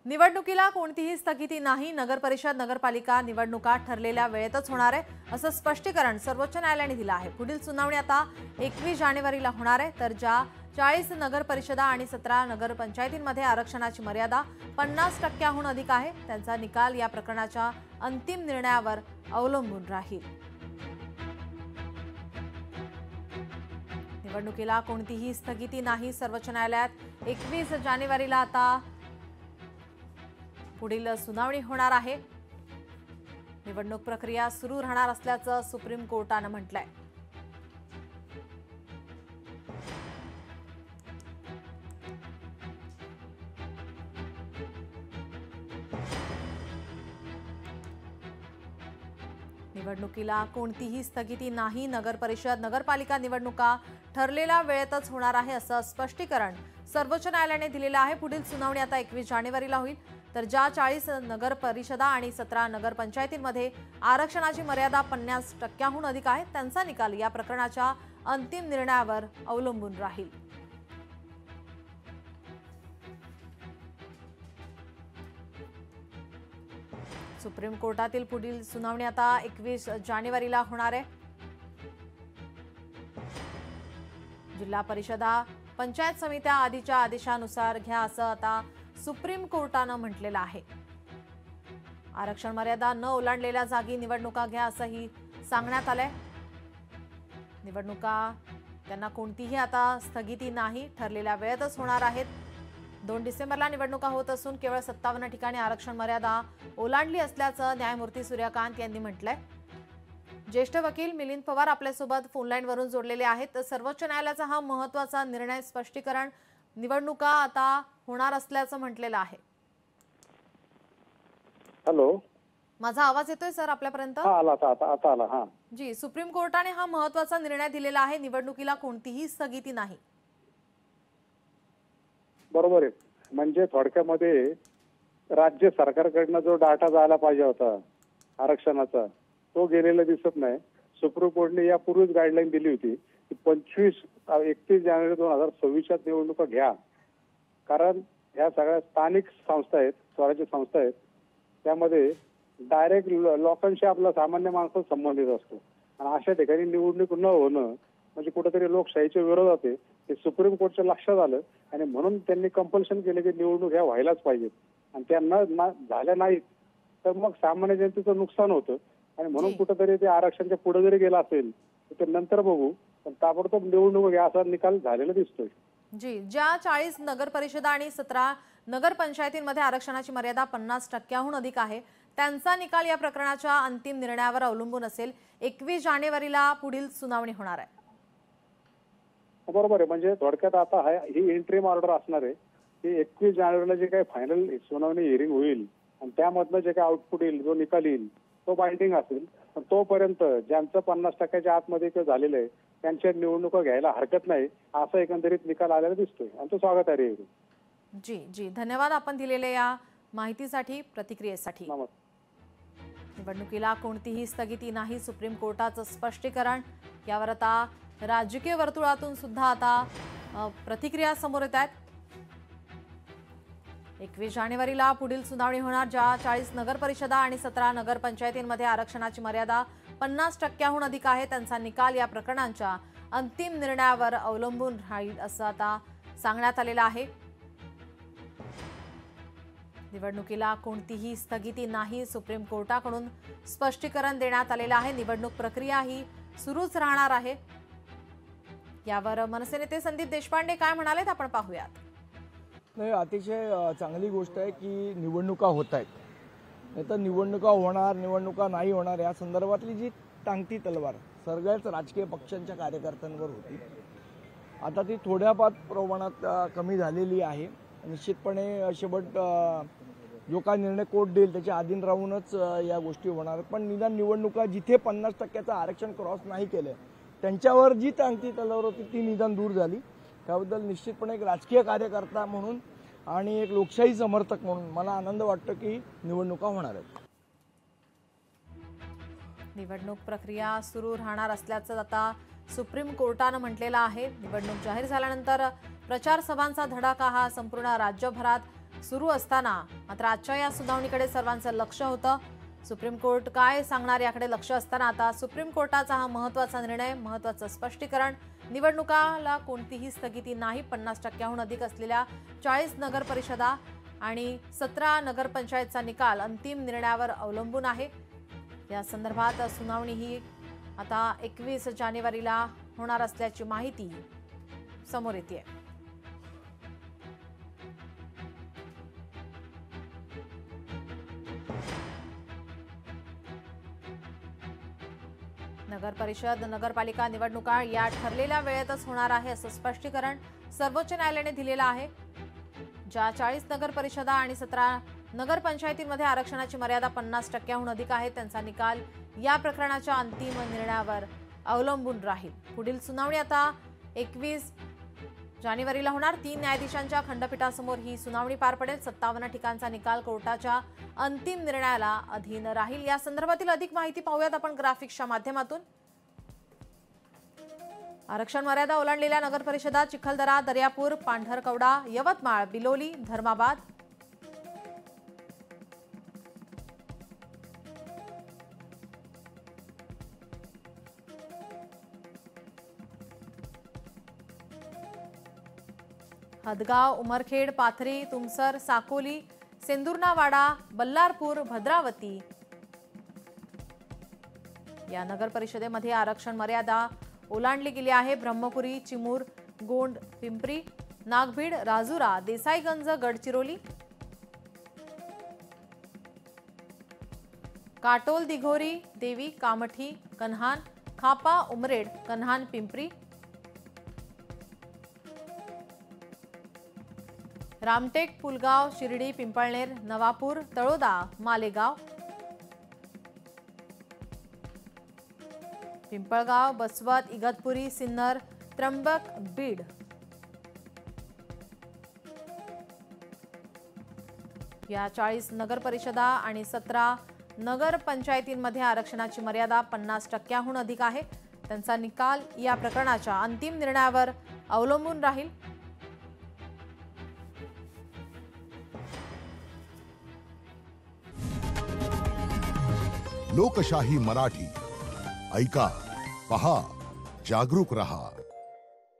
निवडणुकीला कोणतीही स्थगिती नाही। नगरपरिषद नगरपालिका निवडणुका ठरलेल्या वेळेतच होणार आहे असं स्पष्टीकरण सर्वोच्च न्यायालयाने दिलं आहे। पुढील सुनावणी आता 21 जानेवारीला होणार आहे। तर ज्या 40 नगरपरिषदा आणि 17 नगरपंचायतींमध्ये आरक्षणाची मर्यादा 50%हून अधिक आहे त्यांचा निकाल या प्रकरणाच्या अंतिम निर्णयावर अवलंबून राहील। निवडणुकीला कोणतीही स्थगिती नाही। सर्वोच्च न्यायालयात 21 जानेवारीला आता पुढील सुनावणी होणार आहे। निवडणूक प्रक्रिया सुरू राहणार असल्याचं सुप्रीम कोर्टाने म्हटलंय। निवडणुकीला कोणतीही स्थगिती नाही। नगरपरिषद नगरपालिका निवडणुका ठरलेल्या वेळेतच होणार आहे असं स्पष्टीकरण सर्वोच्च न्यायालयाने दिलेलं आहे। पुढील सुनावणी आता 21 जानेवारीला होईल। तर ज्या 40 नगरपरिषदा आणि 17 नगरपंचायतींमध्ये आरक्षणाची मर्यादा 50%हून अधिक आहे त्यांचा निकाल या प्रकरणाच्या अंतिम निर्णयावर अवलंबून राहील। सुप्रीम कोर्टातील पुढील सुनावणी आता 21 जानेवारीला होणार आहे। जिल्हा परिषदा पंचायत समित्या आधीच्या आदेशानुसार घ्या असं आता सुप्रीम कोर्टाने म्हटलेलं आहे। आरक्षण मर्यादा न ओलांडलेल्या जागी निवडणुका घ्या असंही सांगण्यात आलंय। निवडणुका त्यांना कोणतीही आता स्थगिती नाही, ठरलेल्या वेळेतच होणार आहेत। 2 डिसेंबरला निवडणुका होत असून केवळ 57 ठिकाणी आरक्षण मर्यादा ओलांडली असल्याचं न्यायमूर्ती सूर्यकांत यांनी म्हटलंय। ज्येष्ठ वकील मिलिंद पवार आपल्यासोबत फोनलाईन वरून जोडलेले आहेत। सर्वोच्च न्यायालयाचा हा महत्त्वाचा निर्णय स्पष्टीकरण निवडणुका आता होणार असल्याचं म्हटलेलं आहे। हॅलो, माझा आवाज येतोय सर आपल्यापर्यंत? आता आला। हां जी, सुप्रीम कोर्टाने हा महत्त्वाचा निर्णय दिलेला आहे। निवडणुकीला कोणतीही स्थगिती नाही। बरोबर आहे। म्हणजे थोडक्यामध्ये राज्य सरकारकडनं जो डाटा जायला पाहिजे होता आरक्षणाचा तो गेलेला दिसत नाही। सुप्रीम कोर्टाने यापूर्वीच गाईडलाईन दिली होती की 31 जानेवारी 2026 निवडणुका घ्या, कारण ह्या सगळ्या स्थानिक संस्था आहेत, स्वराज्य संस्था आहेत, त्यामध्ये डायरेक्ट लोकांशी आपला सामान्य माणसा संबंधित असतो आणि अशा ठिकाणी निवडणूक न होणं म्हणजे कुठेतरी लोकशाहीच्या विरोधात आहे हे सुप्रीम कोर्टच्या लक्षात आलं आणि म्हणून त्यांनी कंपल्शन केलं की निवडणूक ह्या व्हायलाच पाहिजेत आणि त्या झाल्या नाहीत तर मग सामान्य जनतेचं नुकसान होतं आणि म्हणून कुठेतरी ते आरक्षणाच्या पुढे जरी गेला असेल तर ते नंतर बघू, पण ताबडतोब निवडणूक घ्या असा निकाल झालेला दिसतोय। जी, ज्या 40 नगरपरिषदा आणि 17 नगरपंचायतींमध्ये आरक्षणाची मर्यादा 50%हून अधिक आहे त्यांचा निकाल या प्रकरणाच्या अंतिम निर्णयावर अवलंबून असेल। 21 जानेवारीला पुढील सुनावणी होणार आहे। बरोबर आहे। म्हणजे थोडक्यात आता ही इंटरिम ऑर्डर असणार आहे की 21 जानेवारीला जे काही फायनल सुनावणी हिअरिंग होईल आणि त्यामधनं जे काही आउटपुट येईल, जो निकाल येईल तो बाइंडिंग असेल। पण तोपर्यंत ज्यांचं 50%च्या आतमध्ये झालेलं आहे त्यांच्या निवडणुका घ्यायला हरकत नाही असा एकंदरीत निकाल आलेला दिसतोय आणि तो स्वागतार्ह आहे। जी जी, धन्यवाद आपण दिलेल्या या माहितीसाठी, प्रतिक्रियेसाठी। निवडणुकीला कोणतीही स्थगिती नाही, सुप्रीम कोर्टाचं स्पष्टीकरण। यावर आता राजकीय वर्तुळातून सुद्धा आता प्रतिक्रिया समोर येत आहेत। 21 जानेवारीला पुढील सुनावणी होणार। ज्या 40 नगरपरिषदा आणि 17 नगरपंचायतींमध्ये आरक्षणाची मर्यादा 50%हून अधिक आहे त्यांचा निकाल या प्रकरणांच्या अंतिम निर्णयावर अवलंबून राहील असं आता सांगण्यात आलेलं आहे। निवडणुकीला कोणतीही स्थगिती नाही, सुप्रीम कोर्टाकडून स्पष्टीकरण देण्यात आलेलं आहे। निवडणूक प्रक्रिया ही सुरूच राहणार आहे। यावर मनसे नेते संदीप देशपांडे काय म्हणालेत आपण पाहूयात। नाही, अतिशय चांगली गोष्ट आहे की निवडणुका होत आहेत, नाही तर निवडणुका होणार निवडणुका नाही होणार या संदर्भातली जी टांगती तलवार सगळ्याच राजकीय पक्षांच्या कार्यकर्त्यांवर होती, आता ती थोड्याफार प्रमाणात कमी झालेली आहे। निश्चितपणे शेवट जो काय निर्णय कोर्ट देईल त्याच्या अधीन राहूनच या गोष्टी होणार। पण निदान निवडणुका जिथे 50%चं आरक्षण क्रॉस नाही केलं त्यांच्यावर जी टांगती तलवार होती ती निदान दूर झाली। त्याबद्दल निश्चितपणे एक राजकीय कार्यकर्ता म्हणून आणि एक लोकशाही समर्थक म्हणून मला आनंद वाटतो की निवडणुका होणार आहेत। निवडणूक प्रक्रिया सुरू राहणार असल्याचं आता सुप्रीम कोर्टाने म्हटलेलं आहे। निवडणूक जाहीर झाल्यानंतर प्रचार सभांचा धडाका हा संपूर्ण राज्यभरात सुरू असताना मात्र आजच्या या सुनावणीकडे सर्वांचं लक्ष होतं. सुप्रीम कोर्ट काय सांगणार याकडे लक्ष असताना आता सुप्रीम कोर्टाचा हा महत्त्वाचा निर्णय, महत्त्वाचं स्पष्टीकरण. निवडणुकाला कोणतीही स्थगिती नाही. 50%हून अधिक असलेल्या 40 नगर परिषदा आणि 17 नगरपंचायतचा निकाल अंतिम निर्णयावर अवलंबून आहे. या संदर्भात सुनावणी ही आता 21 जानेवारीला होणार असल्याची माहिती समोर येते. नगर परिषद नगरपालिका निवडणुका या ठरलेल्या वेळेतच होणार आहे असं स्पष्टीकरण सर्वोच्च न्यायालयाने दिलेलं आहे. ज्या 40 नगर परिषदा आणि 17 नगरपंचायतींमध्ये आरक्षणाची मर्यादा 50%हून अधिक आहे त्यांचा निकाल या प्रकरणाच्या अंतिम निर्णयावर अवलंबून राहील. पुढील सुनावणी आता 21 जानेवारीला होणार. 3 न्यायाधीशांच्या खंडपीठासमोर ही सुनावणी पार पडेल. 57 ठिकाणचा निकाल कोर्टाच्या अंतिम निर्णयाला अधीन राहील. या संदर्भातील अधिक माहिती पाहूयात आपण ग्राफिक्सच्या माध्यमातून. आरक्षण मर्यादा ओलांडलेल्या नगरपरिषदा चिखलदरा, दर्यापूर, पांढरकवडा, यवतमाळ, बिलोली, धर्माबाद. हदगाव, उमरखेड, पाथरी, तुमसर, साकोली, सेंदुर्नावाडा, बल्लारपूर, भद्रावती या नगर परिषदेमध्ये आरक्षण मर्यादा ओलांडली गेली आहे. ब्रह्मपुरी, चिमूर, गोंड, पिंपरी, नागभीड, राजुरा, देसाईगंज, गडचिरोली, काटोल, दिघोरी, देवी, कामठी, कन्हान, खापा, उमरेड, कन्हान, पिंपरी, रामटेक, पुलगाव, शिर्डी, पिंपळनेर, नवापूर, तळोदा, मालेगाव, पिंपळगाव, बसवत, इगतपुरी, सिन्नर, त्र्यंबक, बीड. या 40 नगर परिषदा आणि 17 नगर पंचायतींमध्ये आरक्षणाची मर्यादा 50%हून अधिक आहे. त्यांचा निकाल या प्रकरणाच्या अंतिम निर्णयावर अवलंबून राहील. लोकशाही मराठी ऐका, पहा, जागरूक रहा.